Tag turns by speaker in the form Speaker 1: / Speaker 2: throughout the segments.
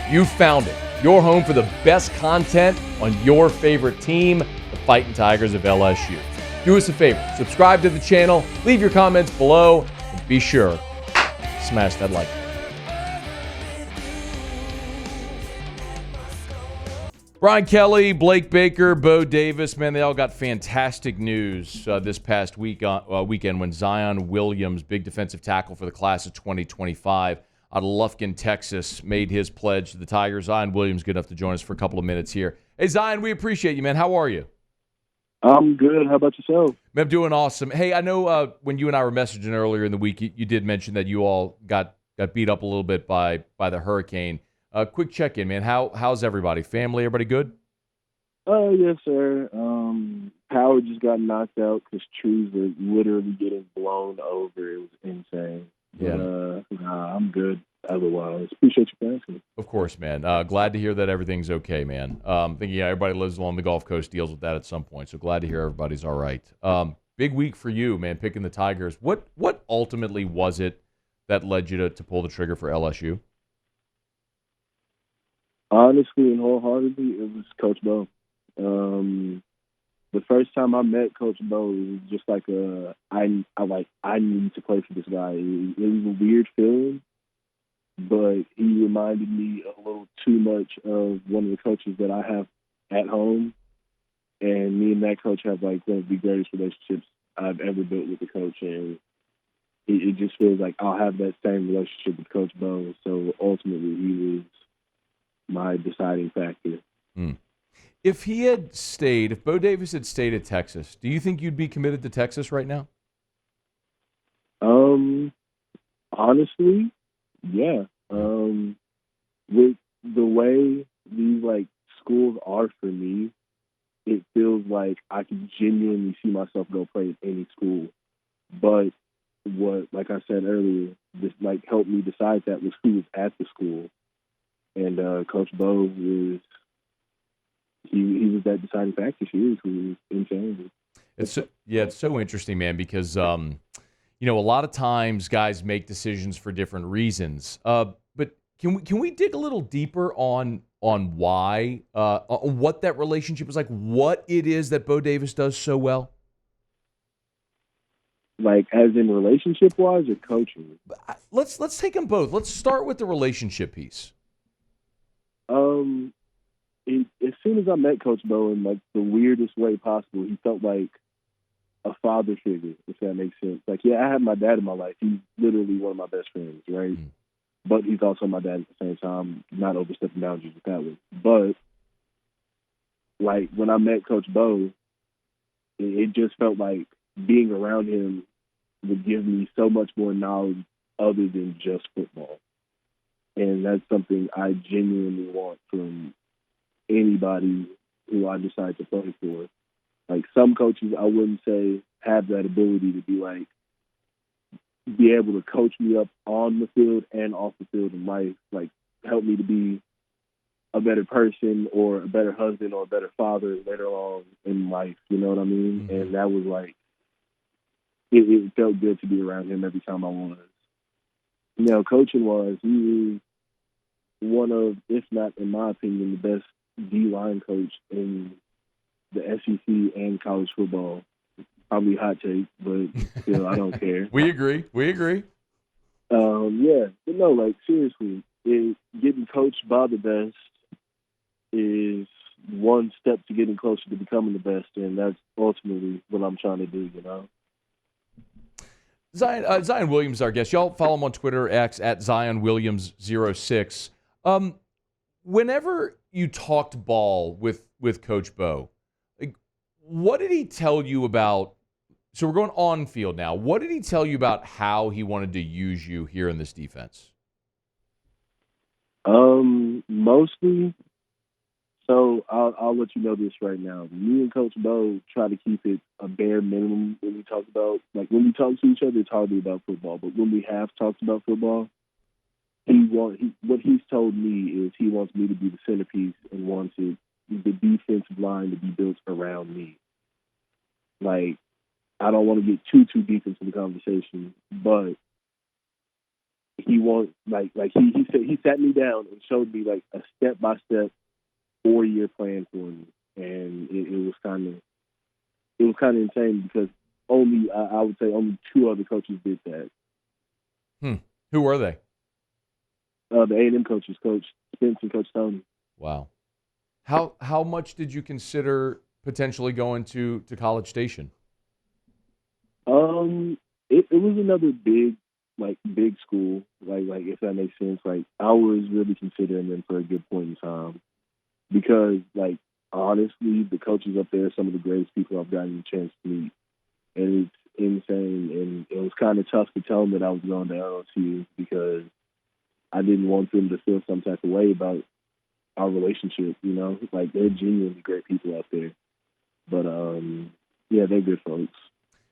Speaker 1: You found it. Your home for the best content on your favorite team, the Fighting Tigers of LSU. Do us a favor. Subscribe to the channel. Leave your comments below. And be sure, smash that like button. Brian Kelly, Blake Baker, Bo Davis, man, they all got fantastic news this past weekend when Zion Williams, big defensive tackle for the class of 2025, out of Lufkin, Texas, made his pledge to the Tigers. Zion Williams good enough to join us for a couple of minutes here. Hey, Zion, we appreciate you, man. How are you?
Speaker 2: I'm good. How about yourself?
Speaker 1: Man, I'm doing awesome. Hey, I know when you and I were messaging earlier in the week, you did mention that you all got beat up a little bit by the hurricane. Quick check-in, man. How's everybody? Family, everybody good?
Speaker 2: Oh, yes, sir. Power just got knocked out because trees were literally getting blown over. It was insane.
Speaker 1: Yeah.
Speaker 2: But, I'm good otherwise. Appreciate you for asking.
Speaker 1: Of course, man. Glad to hear that everything's okay, man. Thinking, everybody lives along the Gulf Coast, deals with that at some point. So glad to hear everybody's all right. Big week for you, man, picking the Tigers. What ultimately was it that led you to pull the trigger for LSU?
Speaker 2: Honestly and wholeheartedly, it was Coach Bo. The first time I met Coach Bo, it was just like I need to play for this guy. It was a weird feeling, but he reminded me a little too much of one of the coaches that I have at home. And me and that coach have like one of the greatest relationships I've ever built with the coach. And it just feels like I'll have that same relationship with Coach Bo. So ultimately, he was my deciding factor.
Speaker 1: If Bo Davis had stayed at Texas, do you think you'd be committed to Texas right now?
Speaker 2: Honestly, yeah. With the way these like schools are for me, it feels like I can genuinely see myself go play at any school. But what, like I said earlier, this like helped me decide that was who was at the school. And Coach Bo was he was that deciding factor. He was insane.
Speaker 1: It's so interesting, man, because a lot of times guys make decisions for different reasons. But can we dig a little deeper on why what that relationship is like, what it is that Bo Davis does so well?
Speaker 2: Like as in relationship wise or coaching?
Speaker 1: Let's take them both. Let's start with the relationship piece.
Speaker 2: As soon as I met Coach Bo in like the weirdest way possible, he felt like a father figure, if that makes sense. Like, yeah, I have my dad in my life. He's literally one of my best friends, right? But he's also my dad at the same time, not overstepping boundaries with that way. But like when I met Coach Bo, it just felt like being around him would give me so much more knowledge other than just football. And that's something I genuinely want from anybody who I decide to play for. Like some coaches, I wouldn't say have that ability to be able to coach me up on the field and off the field in life, like help me to be a better person or a better husband or a better father later on in life. You know what I mean? And that was like, it felt good to be around him every time I was. Coaching wise, he is one of, if not in my opinion, the best D-line coach in the SEC and college football. Probably hot take, but still, I don't care.
Speaker 1: We agree.
Speaker 2: Yeah, but no, like seriously, getting coached by the best is one step to getting closer to becoming the best, and that's ultimately what I'm trying to do.
Speaker 1: Zion Williams, our guest. Y'all follow him on Twitter, X at ZionWilliams06. Whenever you talked ball with Coach Bo, like, what did he tell you about? So we're going on field now. What did he tell you about how he wanted to use you here in this defense?
Speaker 2: Mostly. So I'll let you know this right now. Me and Coach Bo try to keep it a bare minimum when we talk about, like when we talk to each other, it's hardly about football. But when we have talked about football, what he's told me is he wants me to be the centerpiece and wants the defensive line to be built around me. Like, I don't want to get too deep into the conversation, but he sat me down and showed me like a step-by-step 4-year plan for me, and it was kind of insane because I would say only 2 other coaches did that.
Speaker 1: Who were they?
Speaker 2: The A&M coaches, Coach Spence and Coach Tony.
Speaker 1: Wow. How much did you consider potentially going to College Station?
Speaker 2: It was another big school, like if that makes sense. Like I was really considering them for a good point in time because, like, honestly, the coaches up there are some of the greatest people I've gotten a chance to meet, and it's insane. And it was kind of tough to tell them that I was going to LSU because I didn't want them to feel some type of way about our relationship. You know, like they're genuinely great people out there, but yeah, they're good folks.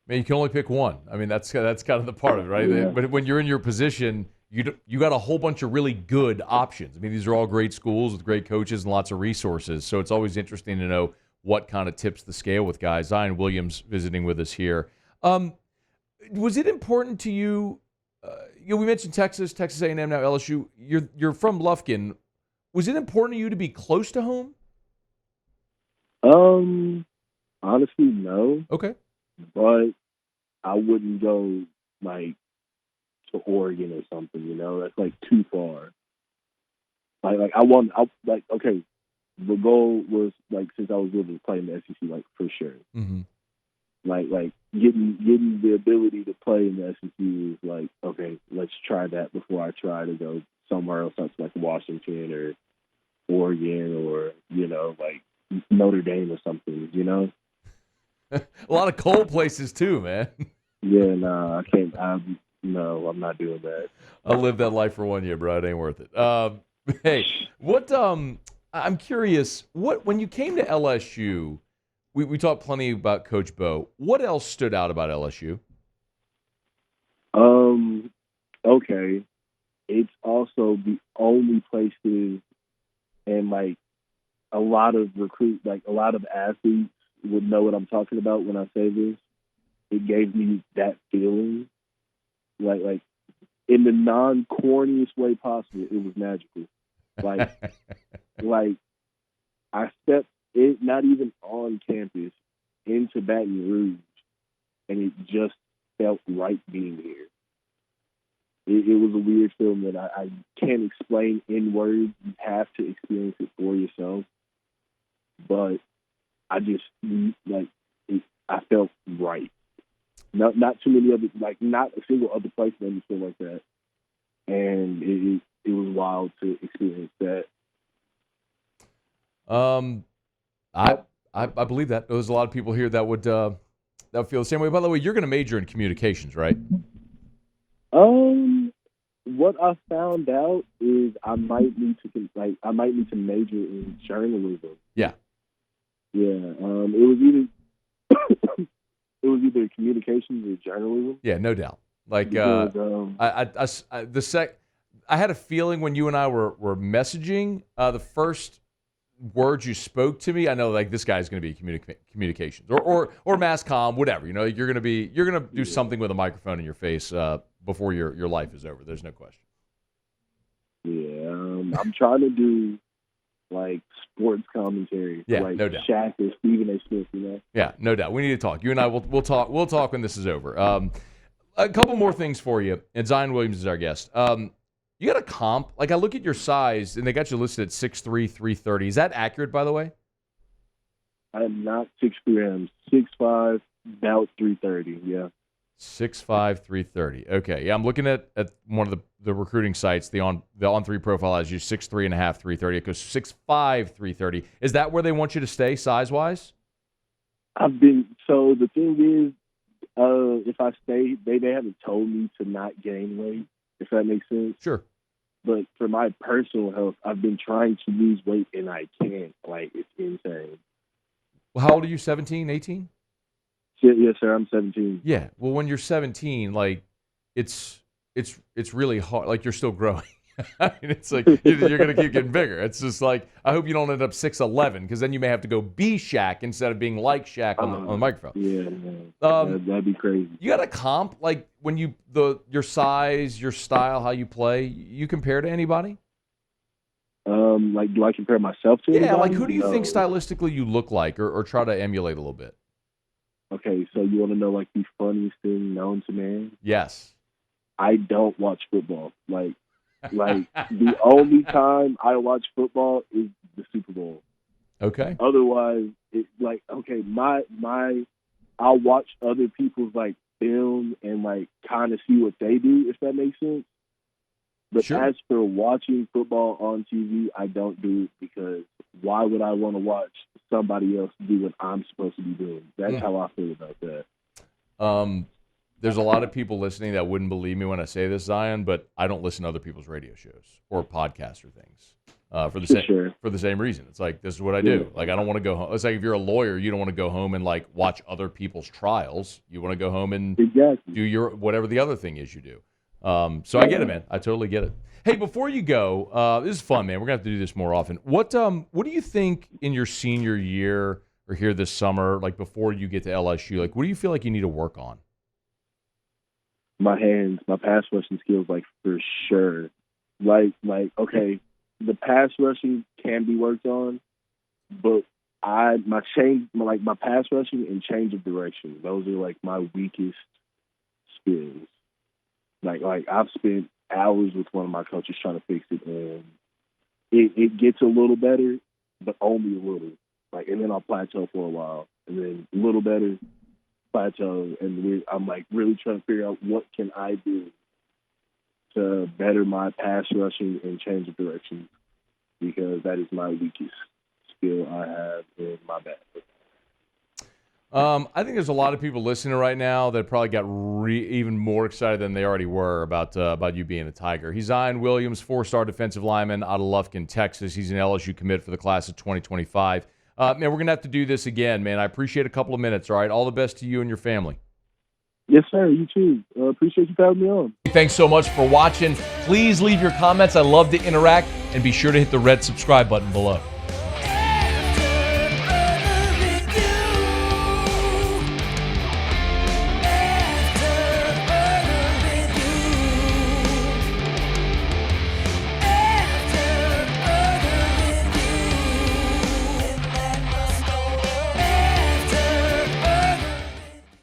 Speaker 1: Man, you can only pick one. I mean, that's kind of the part of it, right?
Speaker 2: Yeah.
Speaker 1: But when you're in your position, you got a whole bunch of really good options. I mean, these are all great schools with great coaches and lots of resources. So it's always interesting to know what kind of tips the scale with guys. Zion Williams visiting with us here. Was it important to you? We mentioned Texas A&M, now LSU. You're from Lufkin. Was it important to you to be close to home?
Speaker 2: Honestly, no.
Speaker 1: Okay.
Speaker 2: But I wouldn't go like to Oregon or something, you know. That's like too far. Okay. The goal was like since I was living playing the SEC, like for sure.
Speaker 1: Mm-hmm.
Speaker 2: Like getting the ability to play in the SEC is like, okay, let's try that before I try to go somewhere else, something like Washington or Oregon or, you know, like Notre Dame or something, you know.
Speaker 1: A lot of cold places too, man.
Speaker 2: Yeah, nah, I can't. No, I'm not doing that.
Speaker 1: I'll live that life for 1 year, bro. It ain't worth it. Hey, what? I'm curious. When you came to LSU, we talked plenty about Coach Bo. What else stood out about LSU?
Speaker 2: Okay, it's also the only places, and like a lot of athletes would know what I'm talking about when I say this. It gave me that feeling, like in the non-corniest way possible. It was magical. Like I stepped in, not even on campus, into Baton Rouge, and it just felt right being here. It was a weird feeling that I can't explain in words. You have to experience it for yourself. But I just I felt right. Not too many other, like not a single other place made me feel like that, and it was wild to experience that.
Speaker 1: I believe that there's a lot of people here that would feel the same way. By the way, you're going to major in communications, right?
Speaker 2: What I found out is I might need to major in journalism.
Speaker 1: Yeah.
Speaker 2: Yeah. It was either communications or journalism.
Speaker 1: Yeah, no doubt. Like
Speaker 2: because,
Speaker 1: I had a feeling when you and I were messaging, the first words you spoke to me, I know like this guy's going to be communications or mass comm, whatever. You know, you're going to do something with a microphone in your face before your life is over. There's no question.
Speaker 2: Yeah, I'm trying to do like sports commentary.
Speaker 1: Yeah,
Speaker 2: like
Speaker 1: no doubt.
Speaker 2: Shaq or Stephen A. Smith, you know.
Speaker 1: Yeah, no doubt. We need to talk. You and I we'll talk. We'll talk when this is over. A couple more things for you, and Zion Williams is our guest. You got a comp? Like I look at your size, and they got you listed at 6'3", 330. Is that accurate, by the way?
Speaker 2: I'm not 6'3". I'm 6'5", about 330. Yeah.
Speaker 1: 6'5", 330. Okay, yeah, I'm looking at one of the recruiting sites. The on3 profile has you 6'3 and a half, 330. It goes 6'5", 330. Is that where they want you to stay size wise?
Speaker 2: So the thing is, if I stay, they haven't told me to not gain weight, if that makes sense.
Speaker 1: Sure.
Speaker 2: But for my personal health, I've been trying to lose weight and I can't. Like it's insane.
Speaker 1: Well, how old are you? 17, 18?
Speaker 2: Yes, sir. I'm 17.
Speaker 1: Yeah. Well, when you're 17, like it's really hard. Like you're still growing. I mean, it's like you're going to keep getting bigger. It's just like, I hope you don't end up 6'11", because then you may have to go be Shaq instead of being like Shaq on the microphone.
Speaker 2: Yeah, man. That'd be crazy.
Speaker 1: You got a comp, like when your size, your style, how you play, you compare to anybody?
Speaker 2: Like, do I compare myself to anybody?
Speaker 1: Yeah, like who do you think stylistically you look like, or try to emulate a little bit?
Speaker 2: Okay, so you want to know like the funniest thing known to man?
Speaker 1: Yes.
Speaker 2: I don't watch football. Like the only time I watch football is the Super Bowl.
Speaker 1: Okay.
Speaker 2: Otherwise, it's like, okay, I'll watch other people's like film and like kind of see what they do, if that makes sense. But
Speaker 1: sure.
Speaker 2: As for watching football on TV, I don't do it, because why would I want to watch somebody else do what I'm supposed to be doing? That's how I feel about that.
Speaker 1: There's a lot of people listening that wouldn't believe me when I say this, Zion, but I don't listen to other people's radio shows or podcasts or things for the same reason. It's like, this is what I do. Like, I don't want to go home. It's like if you're a lawyer, you don't want to go home and like watch other people's trials. You want to go home and do your whatever the other thing is you do. So I get it, man. I totally get it. Hey, before you go, this is fun, man. We're gonna have to do this more often. What do you think in your senior year or here this summer, like before you get to LSU, like what do you feel like you need to work on?
Speaker 2: My hands, my pass rushing skills, like for sure. Like okay, the pass rushing can be worked on, but my pass rushing and change of direction, those are like my weakest skills. Like I've spent hours with one of my coaches trying to fix it, and it gets a little better, but only a little. Like, and then I'll plateau for a while, and then a little better, plateau, and I'm like really trying to figure out what can I do to better my pass rushing and change of direction, because that is my weakest skill I have in my bag.
Speaker 1: I think there's a lot of people listening right now that probably got even more excited than they already were about you being a Tiger. He's Zion Williams, 4-star defensive lineman out of Lufkin, Texas. He's an LSU commit for the class of 2025. Man, we're going to have to do this again, man. I appreciate a couple of minutes, all right? All the best to you and your family.
Speaker 2: Yes, sir. You too. Appreciate you having me on.
Speaker 1: Thanks so much for watching. Please leave your comments. I love to interact. And be sure to hit the red subscribe button below.